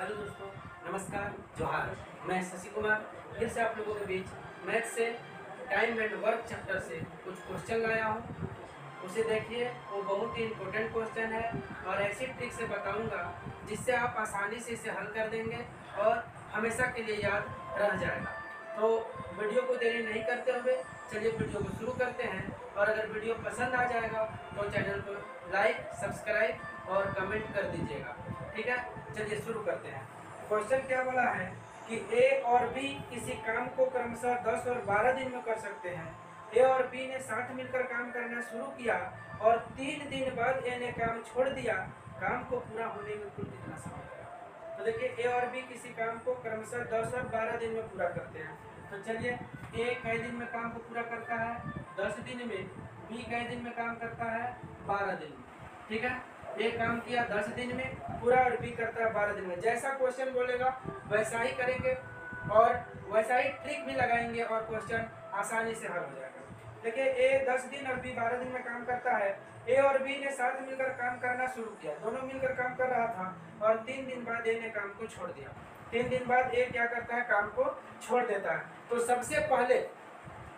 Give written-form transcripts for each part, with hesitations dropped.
Hello दोस्तों, नमस्कार, जोहार। मैं शशि कुमार फिर से आप लोगों के बीच मैथ से टाइम एंड वर्क चैप्टर से कुछ क्वेश्चन लाया हूँ। उसे देखिए, वो बहुत ही इम्पोर्टेंट क्वेश्चन है और ऐसी ट्रिक से बताऊंगा जिससे आप आसानी से इसे हल कर देंगे और हमेशा के लिए याद रह जाएगा। तो वीडियो को देरी नहीं करते हुए चलिए वीडियो को शुरू करते हैं। और अगर वीडियो पसंद आ जाएगा तो चैनल को लाइक, सब्सक्राइब और कमेंट कर दीजिएगा। ठीक है, चलिए शुरू करते हैं। क्वेश्चन क्या बोला है कि ए और बी किसी काम को क्रमशः 10 और 12 दिन में कर सकते हैं। ए और बी ने साथ मिलकर काम करना शुरू किया और 3 दिन बाद ए ने काम छोड़ दिया। काम को पूरा होने में कुल कितना समय लगा? तो देखिए, ए और बी किसी काम को क्रमशः 10 और 12 दिन में पूरा करते हैं। तो चलिए, ए कई दिन में काम को पूरा करता है? 10 दिन में। बी कई दिन में काम करता है? 12 दिन में। ठीक है, एक काम किया 10 दिन में पूरा और बी करता है 12 दिन में। जैसा क्वेश्चन बोलेगा वैसा ही करेंगे और वैसा ही ट्रिक भी लगाएंगे और क्वेश्चन आसानी से हल हो जाएगा। देखिए, ए 10 दिन और बी 12 दिन में काम करता है। ए और बी ने साथ मिलकर काम करना शुरू किया, दोनों मिलकर काम कर रहा था और 3 दिन बाद ए ने काम को छोड़ दिया। 3 दिन बाद ए क्या करता है? काम को छोड़ देता है। तो सबसे पहले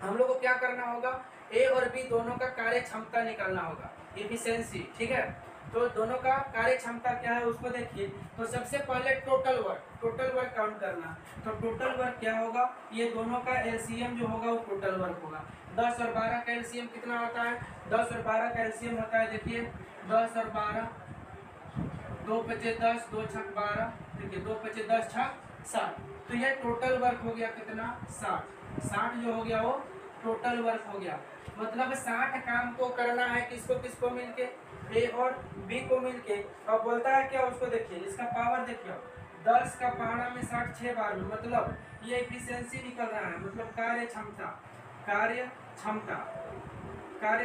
हम लोग को क्या करना होगा? ए और बी दोनों का कार्य क्षमता निकालना होगा, इफिशिएंसी। ठीक है, तो दोनों का कार्य क्षमता क्या है उसको देखिए। तो सबसे पहले टोटल वर्क काउंट करना। तो टोटल वर्क क्या होगा? ये दोनों का एलसीएम जो होगा वो टोटल वर्क होगा। 10 और 12 का एलसीएम कितना होता है? 10 और 12 का एलसीएम होता है, देखिए 10 और 12, 2 पचे 10, 2 छक 12, देखिए 2 पचे 10 छक 60। तो ये टोटल वर्क हो गया कितना? 60 जो हो गया वो टोटल वर्क हो गया। मतलब 60 काम को करना है किसको किसको मिलके? ए और बी को मिलके। और बोलता है क्या उसको देखिए, इसका पावर देखिए, 10 का पहाड़ा में 60 6 बार में, मतलब ये एफिशिएंसी निकल रहा है, मतलब कार्य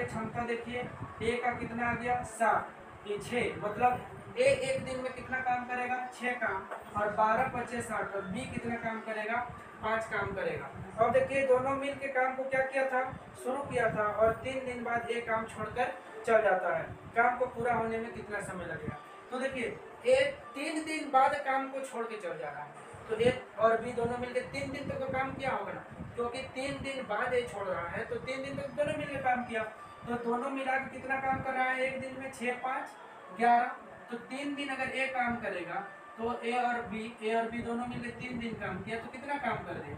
क्षमता देखिए, ए का कितना आ गया? 60, ये 6, मतलब ए एक दिन में कितना काम करेगा? 6 काम। और 12 पचे 60, और बी कितना काम करेगा? 5 काम करेगा। अब देखिए, दोनों मिल के काम को क्या किया था? शुरू किया था और 3 दिन बाद ए काम छोड़कर चल जाता है। काम को पूरा होने में कितना समय लगेगा? तो देखिए, ए 3 दिन बाद काम को छोड़ के चल जा रहा है। तो ए और बी दोनों मिलकर 3 दिन तक तो काम किया होगा ना, क्योंकि 3 दिन बाद ए छोड़ रहा है तो 3 दिन तक दोनों मिलकर काम किया। तो दोनों मिला के कितना काम कर रहा है एक दिन में? 6 5 11। तो 3 दिन अगर ए काम करेगा तो ए और बी दोनों मिलकर 3 दिन काम किया तो कितना काम कर देगा?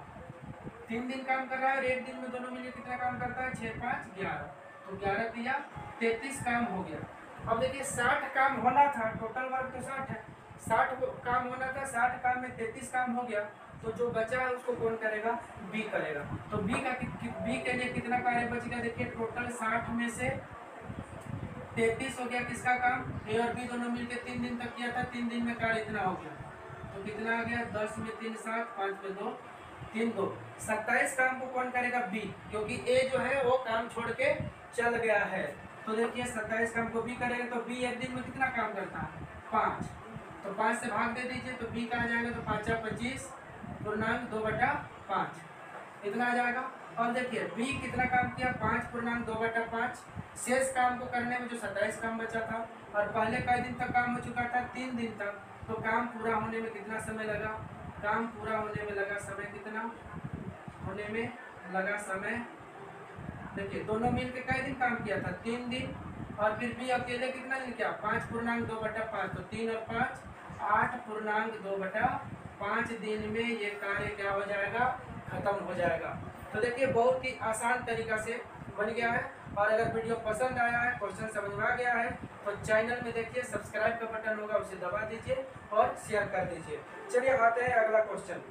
3 दिन काम कर रहा है और एक दिन में दोनों मिलकर कितना काम करता है? 6 5 11। तो 11 दिया 33 काम हो गया। अब देखिए, 60 काम होना था, टोटल वर्क तो 60 है, 60 काम होना था, 60 काम में 33 काम हो गया। तो जो बचा है उसको कौन करेगा? बी करेगा। तो बी के लिए कितना कार्य बच गया? देखिए, टोटल 60 में से 33 हो गया किसका काम? ए और बी दोनों मिलकर 3 दिन तक किया था, 3 दिन में कार्य इतना हो गया। तो कितना आ गया? 10 में 3 7, 5 में 2 3 2, 27 काम को कौन करेगा? बी, क्योंकि ए जो है वो काम छोड़ के चल गया है। तो देखिए, 27 काम को बी करेगा। तो बी एक दिन में कितना काम करता है? 5। तो 5 से भाग दे दीजिए तो बी का आ जाएगा, तो 5 25 पूर्णांक 2/5 इतना आ जाएगा। और देखिए, बी कितना काम किया? 5 पूर्णांक 2/5। शेष काम को करने में जो 27 काम बचा था, और पहले कई दिन तक काम हो चुका था? 3 दिन तक। तो काम पूरा होने में कितना समय लगा? काम पूरा होने में लगा समय कितना? होने में लगा समय, देखिए दोनों मिलकर कई दिन काम किया था? 3 दिन। और फिर भी अकेले कितना दिन किया? 5 पूर्णांक 2/5। तो 3 और 5 8 पूर्णांक 2/5 दिन में ये कार्य क्या हो जाएगा? खत्म हो जाएगा। तो देखिए, बहुत ही आसान तरीका से बन गया है। और अगर वीडियो पसंद आया है, क्वेश्चन समझ में आ गया है, तो चैनल में देखिए सब्सक्राइब का बटन होगा, उसे दबा दीजिए और शेयर कर दीजिए। चलिए आते हैं अगला क्वेश्चन।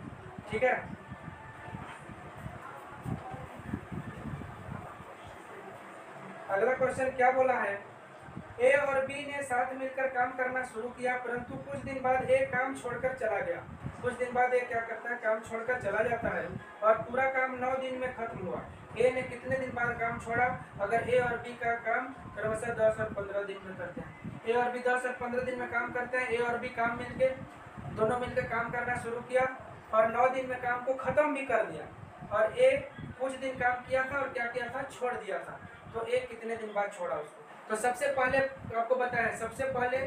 ठीक है, अगला क्वेश्चन क्या बोला है? ए और बी ने साथ मिलकर काम करना शुरू किया, परंतु कुछ दिन बाद ए काम छोड़कर चला गया। कुछ दिन बाद ए क्या करता है? काम छोड़कर चला जाता है और पूरा काम 9 दिन में खत्म हुआ। ए ने कितने दिन बाद काम छोड़ा? अगर ए और बी का काम क्रमशः 10 और 15 दिन में करते हैं, ए और बी 10 और 15 दिन में काम करते हैं। ए और बी काम मिलके दोनों मिलकर काम करना शुरू किया और 9 दिन में काम को खत्म भी कर दिया। और ए कुछ दिन काम किया था और क्या किया था? छोड़ दिया था। तो एक कितने दिन बाद छोड़ा उसको? तो सबसे पहले आपको बताया, सबसे पहले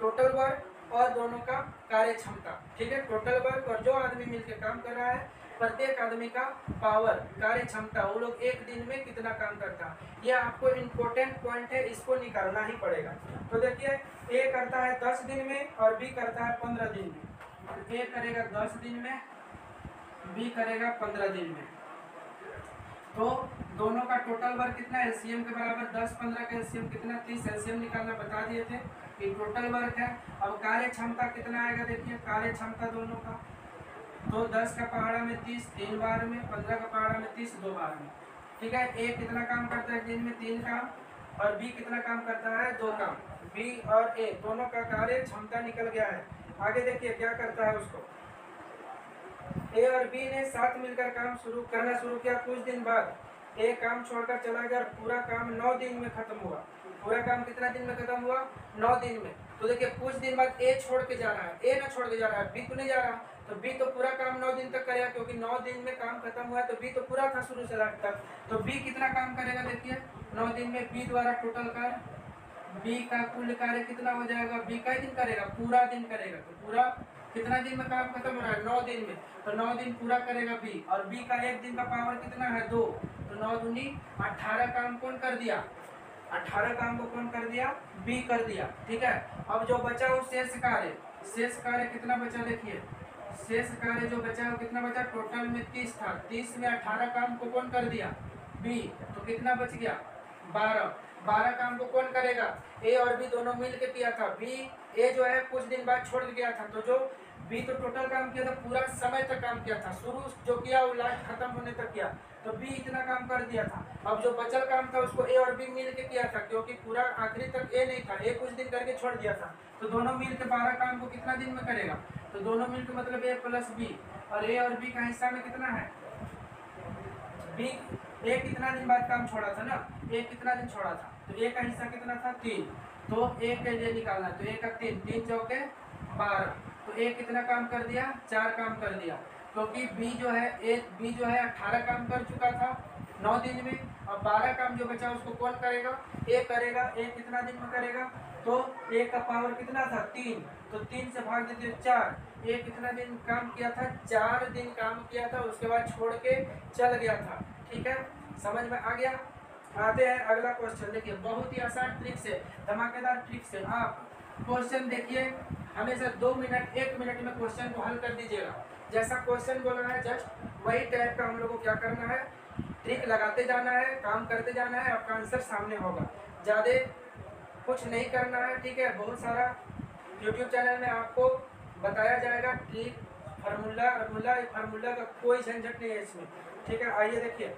टोटल वर्क, और दोनों का कार्य क्षमता। ठीक है, टोटल वर्क और जो आदमी मिलकर काम कर रहा है, प्रत्येक आदमी का पावर, कार्य क्षमता, वो लोग एक दिन में कितना काम करता है, ये आपको इम्पोर्टेंट पॉइंट है, इसको निकालना ही पड़ेगा। तो देखिए, ए करता है 10 दिन में और बी करता है 15 दिन में। ए करेगा 10 दिन में, बी करेगा 15 दिन में। तो दोनों का टोटल वर्क कितना, एलसीएम के बराबर 10 15 का एलसीएम कितना, 30 एलसीएम निकालना बता दिए थे, ये टोटल वर्क है। अब कार्य क्षमता कितना आएगा, देखिए कार्य क्षमता दोनों का, तो 10 का पहाड़ा में 30 3 बार में, 15 का पहाड़ा में 30 2 बार में। ठीक है, ए कितना काम करता है दिन में 3 काम, और बी कितना काम करता है 2 काम। बी और ए दोनों का कार्य क्षमता निकल गया है। आगे देखिए क्या करता है उसको, ए और बी ने साथ मिलकर काम करना शुरू किया। कुछ दिन बाद ए काम छोड़कर चला गया और पूरा काम 9 दिन में खत्म हुआ। पूरा काम कितना दिन में खत्म हुआ, 9 दिन में। तो देखिए कुछ दिन बाद ए छोड़ के जा रहा है, ए ना छोड़ के जा रहा है, बी तो नहीं जा रहा, तो बी तो पूरा काम 9 दिन तक करेगा, क्योंकि 9 दिन में काम खत्म हुआ है, तो बी तो पूरा था शुरू से लास्ट तक। तो बी कितना काम करेगा, देखिए 9 दिन में बी द्वारा टोटल कार्य, बी का कुल कार्य कितना हो जाएगा, बी का दिन करेगा, पूरा दिन करेगा। तो पूरा कितना दिन में काम खत्म हो रहा है, 9 दिन में, तो 9 दिन पूरा करेगा बी। और बी का एक दिन का पावर कितना है 2, तो 9 दूनी 18 काम कौन कर दिया, 18 काम को कौन कर दिया, बी कर दिया। ठीक है, अब जो बचा वो शेष कार्य, शेष कार्य कितना बचा, देखिए शेष कार्य जो बचा वो कितना बचा, टोटल में 30 था, 30 में 18 काम को कौन कर दिया, बी, तो कितना बच गया 12। 12 काम को कौन करेगा, ए और बी दोनों मिल के किया था। बी ए जो है कुछ दिन बाद छोड़ गया था, तो जो बी तो टोटल काम किया था, पूरा समय तक काम किया था, शुरू जो किया वो लास्ट खत्म होने तक किया, तो बी इतना काम कर दिया था। अब जो बचल काम था उसको ए और बी मिल के किया था, क्योंकि पूरा आखिरी तक ए नहीं था, ए कुछ दिन करके छोड़ दिया था, तो दोनों मिल के 12 काम को कितना दिन में करेगा, तो दोनों मिल के मतलब ए प्लस बी, और ए और बी का हिस्सा में कितना है, बी ए कितना दिन बाद काम छोड़ा था ना, ए कितना दिन छोड़ा था, तो ए का हिस्सा कितना था 3, तो ए के लिए निकालना, तो ए का 3 3 चौके 12, तो ए कितना काम कर दिया, 4 काम कर दिया, क्योंकि बी जो है 18 काम कर चुका था 9 दिन में, और 12 काम जो बचा उसको कौन करेगा, ए करेगा। ए कितना दिन में करेगा, तो ए का पावर कितना था 3, तो 3 से भाग देते 4, ए कितना दिन काम किया था, 4 दिन काम किया था, उसके बाद छोड़ के चल गया था। ठीक है, समझ में आ गया। आते हैं अगला क्वेश्चन, देखिए बहुत ही आसान ट्रिक से, धमाकेदार ट्रिक से आप क्वेश्चन देखिए, हमेशा 2 मिनट 1 मिनट में क्वेश्चन को हल कर दीजिएगा। जैसा क्वेश्चन बोला है जस्ट वही टाइप का हम लोग को क्या करना है, ट्रिक लगाते जाना है, काम करते जाना है, आपका आंसर सामने होगा, ज़्यादा कुछ नहीं करना है। ठीक है, बहुत सारा यूट्यूब चैनल में आपको बताया जाएगा ट्रिक, फार्मूला का कोई झंझट नहीं है इसमें। ठीक है, आइए देखिए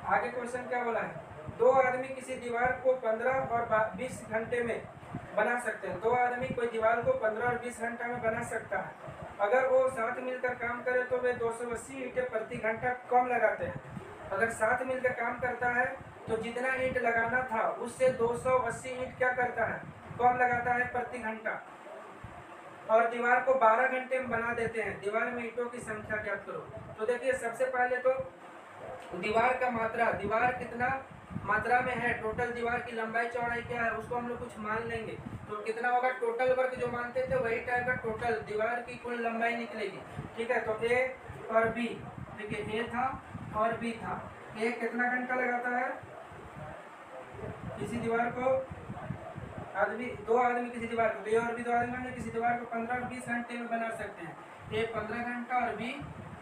आगे क्वेश्चन क्या बोला है, 2 आदमी किसी दीवार को 15 और 20 घंटे में बना सकते हैं। 2 आदमी कोई दीवार को 15 और 20 घंटा में बना सकता है। अगर वो साथ मिलकर काम करे तो वे 280 ईंटें प्रति घंटा कम लगाते हैं। अगर साथ मिलकर काम करता है तो जितना ईंट लगाना था उससे 280 ईंट क्या करता है, कम लगाता है प्रति घंटा। और दीवार को 12 घंटे में बना देते हैं। दीवार में ईंटों की संख्या ज्ञात करो। तो देखिए सबसे पहले तो दीवार का मात्रा, दीवार कितना मात्रा में है, टोटल दीवार की लंबाई चौड़ाई क्या है उसको हम लोग कुछ मान लेंगे, तो कितना होगा, टोटल वर्क जो मानते थे वही टाइप का टोटल दीवार की कुल लंबाई निकलेगी। ठीक है, तो ए और बी, देखिए ए था और बी था, ए कितना घंटा लगाता है किसी दीवार को, आदमी 2 आदमी किसी दीवार को, ए और बी 2 आदमी किसी दीवार को 15 और 20 घंटे में बना सकते हैं। ए 15 घंटा और बी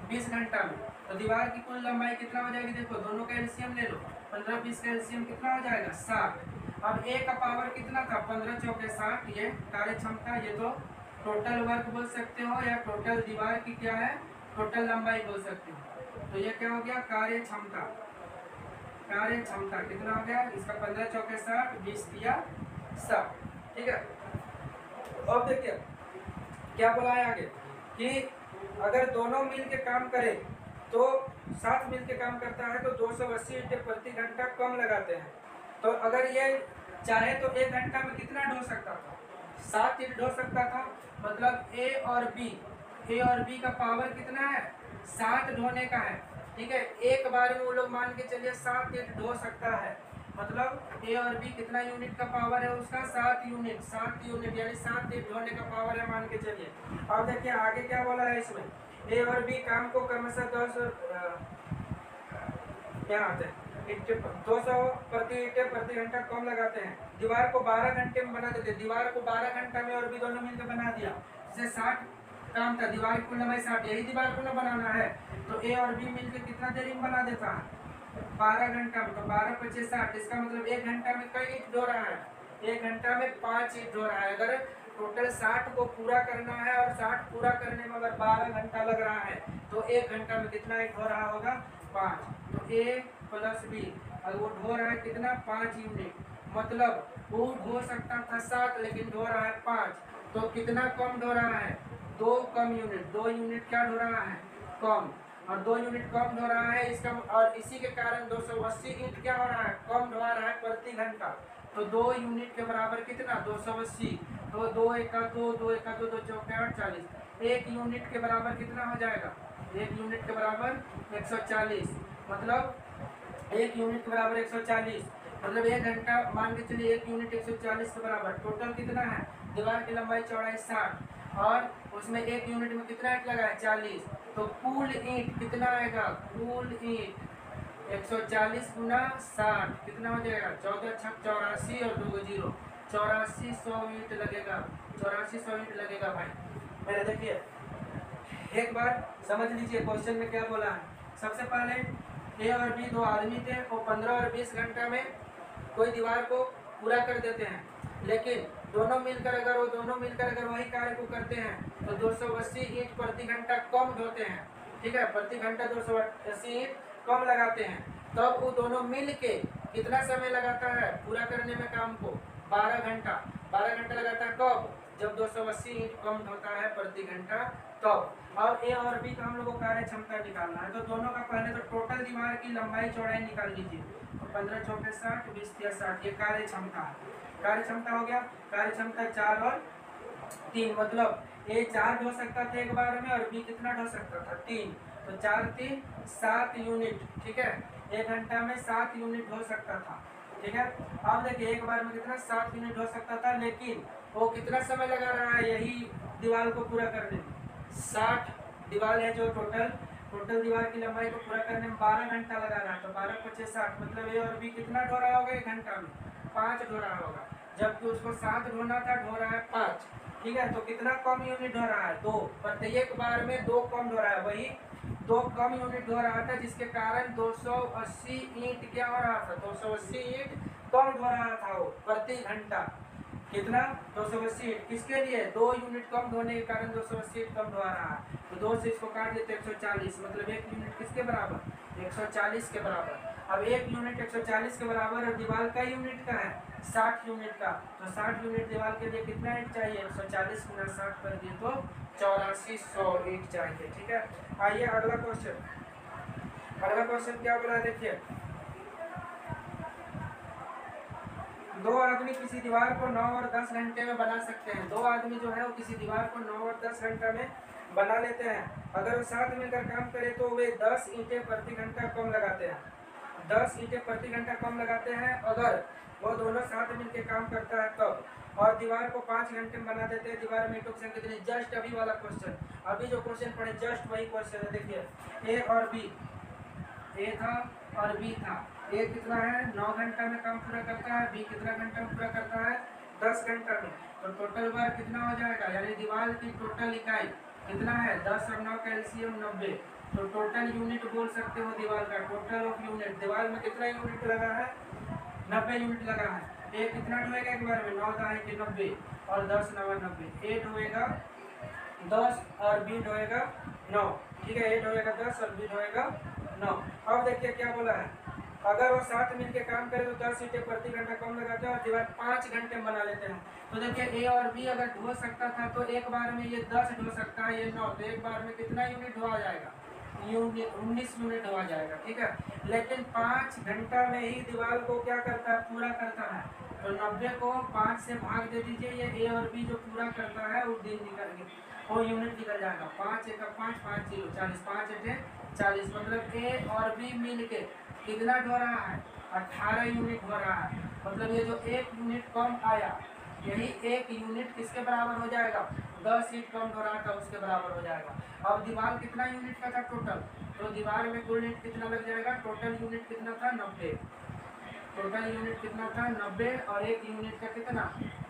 20 घंटा में, तो दीवार की कुल लंबाई कितना हो जाएगी, देखो दोनों का एलसीएम ले लो, 15 20 का एलसीएम कितना हो जाएगा 60। अब ए का पावर कितना था 15 चौके 60, ये कार्य क्षमता, ये तो टोटल वर्क बोल सकते हो या टोटल दीवार की क्या है टोटल लंबाई बोल सकते हो। तो ये क्या हो गया, कार्य क्षमता, कार्य क्षमता कितना हो गया इसका 15 चौके 60, 20 दिया 60। ठीक है, अब देखिए क्या बोला है आगे कि अगर दोनों मिल के काम करें तो साथ मिल के काम करता है तो 280 ईंटें प्रति घंटा कम लगाते हैं। तो अगर ये चाहे तो 1 घंटा में कितना ढो सकता था, 7 ईंट ढो सकता था। मतलब ए और बी का पावर कितना है 7 ढोने का है। ठीक है, एक बार में वो लोग मान के चलिए 7 ईंट ढो सकता है। मतलब ए और बी कितना यूनिट का पावर है उसका 7 यूनिट, 7 यूनिट यानी 7 ईंट ढोने का पावर है मान के चलिए। अब देखिए आगे क्या बोला है इसमें, ए और बी काम को क्रमशः 200 प्रति ईंटें प्रति घंटा कम लगाते हैं। दीवार को 12 घंटे में बना देते हैं, दीवार को 12 घंटा में और भी दोनों मिलकर बना दिया। जैसे 60 काम था, दीवार की कुल लंबाई 60, यही दीवार को ना बनाना है तो ए और बी मिलकर कितना देरी में बना देता है, 12 घंटा में। तो 12 × 5 = 60, इसका मतलब 1 घंटा में कई ईंट ढो रहा है, 1 घंटा में 5 ईंट ढो रहा है। अगर टोटल 60 को पूरा करना है और 60 पूरा करने में अगर 12 घंटा लग रहा है तो 1 घंटा में कितना ईंट ढो रहा होगा, 5। तो ए प्लस बी, और वो ढो रहा है कितना, 5 यूनिट। मतलब वो ढो सकता था 7 लेकिन ढो रहा है 5, तो कितना कम ढो रहा है, 2 कम यूनिट, 2 यूनिट क्या ढो रहा है, कम। और 2 यूनिट कम ढो रहा है इसका, और इसी के कारण 280 ईंट क्या हो रहा है, कम ढोआ रहा है प्रति घंटा। तो 2 यूनिट के बराबर कितना, 280। तो 2 एका 2, 2 एका 2, 2 चौके 8, 40। 1 यूनिट के बराबर कितना हो जाएगा, 1 यूनिट के बराबर 140। मतलब 1 यूनिट के बराबर 140, मतलब 1 घंटा मान के चलिए 1 यूनिट 140 के बराबर। टोटल कितना है, दीवार की लंबाई चौड़ाई 60 और उसमें 1 यूनिट में कितना ईंट लगा है, 40। तो कुल ईंट कितना आएगा, कुल ईंट 140 गुना 60 कितना हो जाएगा, 14 × 6 = 84 और 2 0, 8400 ईंट लगेगा, 8400 ईंट लगेगा भाई। मेरे देखिए एक बार समझ लीजिए क्वेश्चन में क्या बोला है। सबसे पहले ए और बी 2 आदमी थे, वो 15 और 20 घंटा में कोई दीवार को पूरा कर देते हैं, लेकिन दोनों मिलकर अगर वही कार्य को करते हैं तो 280 ईंट प्रति घंटा कम ढोते हैं। ठीक है, प्रति घंटा 280 ईंट कम लगाते हैं। तब वो दोनों मिल के कितना समय लगाता है पूरा करने में काम को, 12 घंटा। 12 घंटा लगाता है कब, जब 280 ईंट कम ढोता है प्रति घंटा तब। अब ए और बी का हम लोग को कार्य क्षमता निकालना है, तो दोनों का पहले तो टोटल दीवार की लंबाई चौड़ाई निकाल लीजिए। तो 15 चौके 60, 20 × 60, ये कार्य क्षमता है। कार्य क्षमता हो गया, कार्य क्षमता 4 और 3, मतलब ए 4 ढो सकता था एक बार में और बी कितना ढो सकता था, 3। तो 4 × 3 = 7 यूनिट। ठीक है, 1 घंटा में 7 यूनिट ढो सकता था। ठीक है, अब देखिए एक बार में कितना 7 यूनिट हो सकता था, लेकिन वो कितना समय लगा रहा है यही दीवार को पूरा करने में, 60 दीवार है जो टोटल दीवार की लंबाई को पूरा करने में 12 घंटा लगा रहा है। तो 12 × 5 = 60, मतलब ए और बी कितना ढो रहा होगा 1 घंटा में, 5 ढो रहा होगा, जबकि उसको 7 ढोना था, ढो रहा है 5। ठीक है, तो कितना कम यूनिट ढो रहा है, 2। प्रत्येक बार में 2 कम ढो रहा है, वही 2 कम यूनिट ढो रहा था, जिसके कारण 280 ईंट क्या हो रहा था, 280 ईंट कम ढो रहा था वो प्रति घंटा। कितना, 280 ईंट। किसके लिए, 2 यूनिट कम ढोने के कारण 280 ईंट कम ढो रहा है। तो 2 से इसको काट देते 140, मतलब 1 यूनिट किसके बराबर, 140 के बराबर। अब 1 यूनिट 140 के बराबर और दीवार का यूनिट का है 60 यूनिट का, तो 60 यूनिट दीवार के लिए कितना ईंट चाहिए, 140 × 60 कर दिए तो 8400 ईंट चाहिए। ठीक है, आइए अगला क्वेश्चन। अगला क्वेश्चन क्या बोला देखिए, 2 आदमी किसी दीवार को 9 और 10 घंटे में बना सकते हैं। 2 आदमी जो है वो किसी दीवार को 9 और 10 घंटा में बना लेते हैं। अगर वो साथ मिलकर काम करें तो वे 10 ईंटें प्रति घंटा कम लगाते हैं, 10 ईंटें प्रति घंटा कम लगाते हैं अगर वो दोनों साथ मिलकर काम करता है तब। और दीवार को 5 घंटे में बना देते हैं। दीवार में ईंटों की संख्या कितनी, जस्ट अभी वाला क्वेश्चन, अभी जो क्वेश्चन पढ़े जस्ट वही क्वेश्चन है। देखिए ए और बी, ए था और बी था। ए कितना है, 9 घंटा में काम पूरा करता है, बी कितना घंटा में पूरा करता है, 10 घंटा में। तो टोटल बार कितना हो जाएगा, यानी दीवार की टोटल इकाई कितना है, 10 और 9 का एलसीएम 90। तो टोटल यूनिट बोल सकते हो दीवार का, टोटल ऑफ यूनिट। दीवार में कितना यूनिट लगा है, 90 यूनिट लगा है। ए कितना ढोएगा एक बार में, 9 दाएं के 90 और 10 9 90। ए ढोएगा 10 और बी ढोएगा 9। ठीक है, ए ढोएगा 10 और बी ढोएगा 9। अब देखिए क्या बोला है, अगर वो साथ मिलकर काम करे तो 10 ईंटें प्रति घंटा कम लगाते हैं और दीवार 5 घंटे में बना लेते हैं। तो देखिए ए और बी अगर ढो सकता था तो एक बार में ये 10 ढो सकता है, ये 9, तो एक बार में कितना यूनिट ढोआ जाएगा, 19 यूनिट ढोआ जाएगा। ठीक है, लेकिन 5 घंटा में ही दीवार को क्या करता है, पूरा करता है। तो 90 को 5 से भाग दे दीजिए, ये ए और बी जो पूरा करता है वो दिन निकल गया। वो यूनिट निकल जाएगा। 5 एक 5 5 0 40 5 8 40 मतलब ए और बी मिल के कितना ढो रहा है 18 यूनिट हो रहा है। मतलब ये जो 1 यूनिट कम आया यही 1 यूनिट किसके बराबर हो जाएगा 10 ईंट कम ढो रहा था उसके बराबर हो जाएगा। अब दीवार कितना यूनिट का था टोटल, तो दीवार में कुल यूनिट कितना लग जाएगा, टोटल यूनिट कितना था 90, टोटल यूनिट कितना था 90 और 1 यूनिट का कितना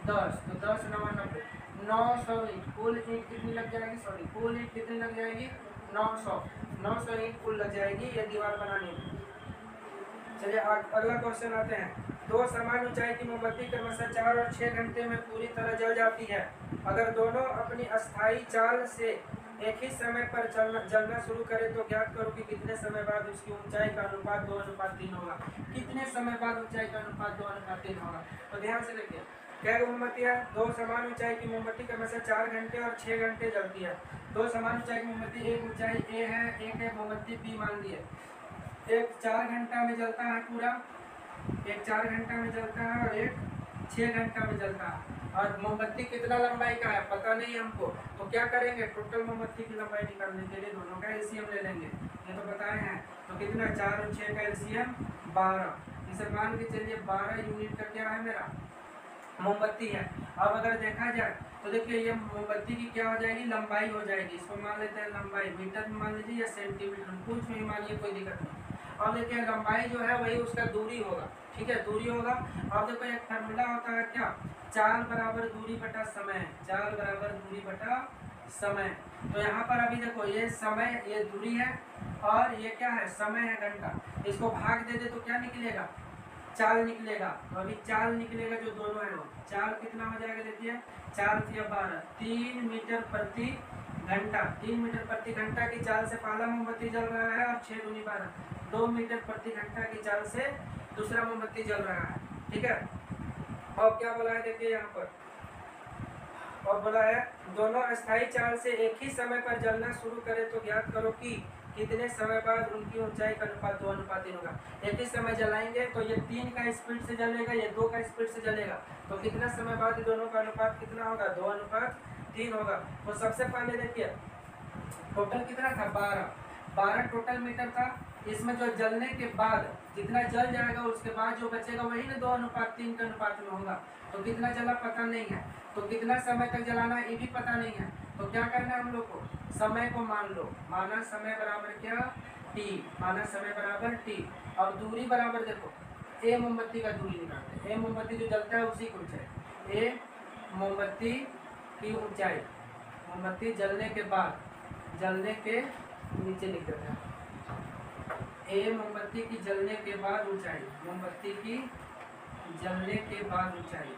10, तो 10 9 90 900 ईंट कुल ईंट कितनी लग जाएगी, सॉरी कुल ईंट कितनी लग जाएगी 900 ईंट कुल लग जाएगी ये दीवार बनाने में। चलिए अगला क्वेश्चन आते हैं। दो समान ऊंचाई की मोमबत्ती क्रमशः 4 और 6 घंटे में पूरी तरह जल जाती है। अगर दोनों अपनी अस्थायी चाल से एक ही समय पर जलना शुरू करे तो ज्ञात करो कि कितने समय बाद उसकी ऊंचाई का अनुपात 2:3 होगा। कितने समय बाद ऊंचाई का अनुपात 2:3 होगा, तो ध्यान से देखिए क्या मोमबत्ती है, दो समान ऊंचाई की मोमबत्ती क्रमशः 4 घंटे और 6 घंटे जलती है। दो समान ऊंचाई की मोमबत्ती, एक ऊंचाई ए है एक है मोमबत्ती बी मान ली है। एक 4 घंटा में जलता है पूरा, एक 4 घंटा में जलता है और एक 6 घंटा में जलता है। और मोमबत्ती कितना लंबाई का है पता नहीं हमको, तो क्या करेंगे टोटल मोमबत्ती की लंबाई निकालने के लिए दोनों का एलसीएम ले लेंगे, ये तो बताए हैं। तो कितना 4 और 6 का एलसीएम 12, इसे मान के चलिए 12 यूनिट का क्या है मेरा मोमबत्ती है। अब अगर देखा जाए तो देखिए ये मोमबत्ती की क्या हो जाएगी लंबाई हो जाएगी, इसको मान लेते हैं लंबाई, मीटर में मान लीजिए या सेंटीमीटर में कुछ भी मानिए कोई दिक्कत नहीं। अब देखिए लंबाई जो है वही उसका दूरी होगा, ठीक है दूरी होगा। अब देखो एक फार्मूला होता है क्या, चाल बराबर दूरी बटा समय, चाल बराबर दूरी बटा समय। तो यहाँ पर अभी देखो ये समय ये दूरी है और ये क्या है समय है घंटा, इसको भाग दे दे तो क्या निकलेगा चाल निकलेगा। तो अभी चाल निकलेगा जो दोनों है वो चाल कितना हो जाएगा देखिए 4 × 12 3 मीटर प्रति घंटा, 3 मीटर प्रति घंटा की चाल से पहला मोमबत्ती जल रहा है और 6 दूनी 12 2 मीटर प्रति घंटा की चाल से दूसरा मोमबत्ती जल रहा है, ठीक है। अब क्या बोला है देखिए यहाँ पर, और बोला है दोनों अस्थायी चाल से एक ही समय पर जलना शुरू करे तो ज्ञात करो कि कितने समय बाद उनकी ऊंचाई का अनुपात 2:3 होगा। एक ही समय जलाएंगे तो ये 3 का स्पीड से जलेगा, ये 2 का स्पीड से जलेगा, तो कितना समय बाद दोनों का अनुपात कितना होगा 2:3 होगा। तो सबसे पहले देखिए टोटल कितना था 12 टोटल मीटर था, इसमें जो जलने के बाद जितना जल जाएगा उसके बाद जो बचेगा वही ना 2:3 के अनुपात में होगा। तो कितना जला पता नहीं है, तो कितना समय तक जलाना है ये भी पता नहीं है, तो क्या करना है हम लोग को समय को मान लो, माना समय बराबर क्या t, माना समय बराबर t। अब दूरी बराबर देखो ए मोमबत्ती का दूरी निकालते हैं, ए मोमबत्ती जो जलता है उसी की ऊंचाई, ए मोमबत्ती की ऊंचाई, मोमबत्ती जलने के बाद जलने के नीचे लिख देते हैं ए मोमबत्ती की जलने के बाद ऊंचाई, मोमबत्ती की जलने के बाद ऊंचाई,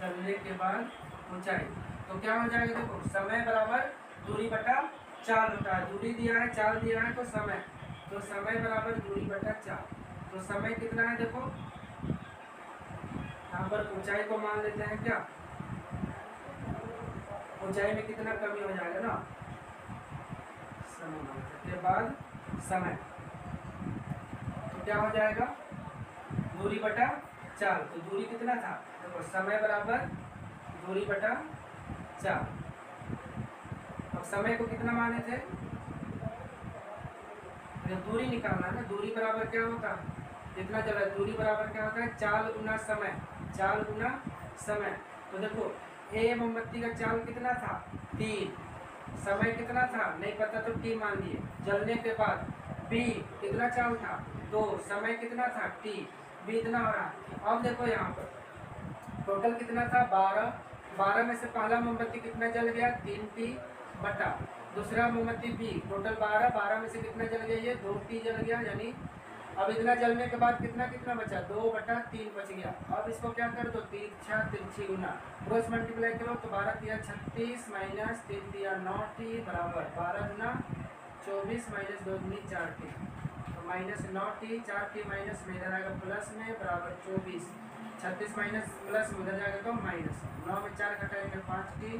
जलने के बाद ऊंचाई। तो क्या हो जाएगा देखो समय बराबर दूरी बटा चाल होता है, दूरी दिया है चाल दिया है तो समय, तो समय बराबर दूरी बटा चाल। तो समय कितना है देखो यहाँ पर ऊंचाई को मान लेते हैं क्या, ऊंचाई में कितना कमी हो जाएगा ना समय के बाद समय, तो क्या हो जाएगा दूरी बटा चाल। तो दूरी कितना था देखो समय बराबर दूरी बटा चाल। अब समय को कितना माने थे, दूरी निकालना है ना, दूरी बराबर क्या होता है जितना चला, दूरी बराबर क्या होता है चाल गुना समय, चाल गुना समय। तो देखो ए मोमबत्ती का चाल कितना था 3, समय कितना था नहीं पता तो t मान लिए, जलने के बाद b कितना चाल था 2, समय कितना था t, b इतना हो रहा। अब देखो यहाँ पर टोटल कितना था 12 में से पहला मोमबत्ती कितना जल गया 3t बटा दूसरा मोमबत्ती b, टोटल 12 में से कितना जल गया ये 2t जल गया, यानी अब इतना जलने के बाद कितना कितना बचा 2/3 बच गया। अब इसको क्या कर दो 3 6 तिरछी गुना क्रॉस मल्टीप्लाई करो तो 12 × 36 माइनस 3 × 9t बराबर 12 गुना 24 माइनस 2 दूनी 4t, तो माइनस 9t 4t माइनस में इधर आएगा प्लस में बराबर 24, 36 माइनस प्लस में उधर जाएगा तो माइनस, 9 में 4 घटाएंगे 5t,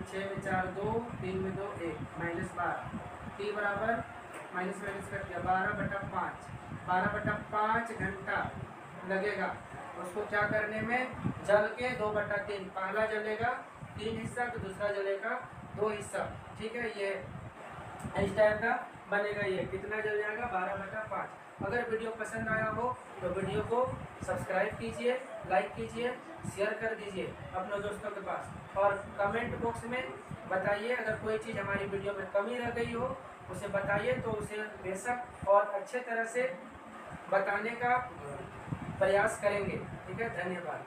6 में 4 2, 3 में 2 1 माइनस 12, t बराबर माइनस माइनस कर दिया 12/5, 12/5 घंटा लगेगा उसको क्या करने में जल के 2/3, पहला जलेगा 3 हिस्सा तो दूसरा जलेगा 2 हिस्सा। ठीक है, ये इस टाइप का बनेगा। ये कितना जल जाएगा 12/5। अगर वीडियो पसंद आया हो तो वीडियो को सब्सक्राइब कीजिए, लाइक कीजिए, शेयर कर दीजिए अपने दोस्तों के पास, और कमेंट बॉक्स में बताइए अगर कोई चीज़ हमारी वीडियो में कमी रह गई हो उसे बताइए, तो उसे बेशक और अच्छे तरह से बताने का प्रयास करेंगे। ठीक है, धन्यवाद।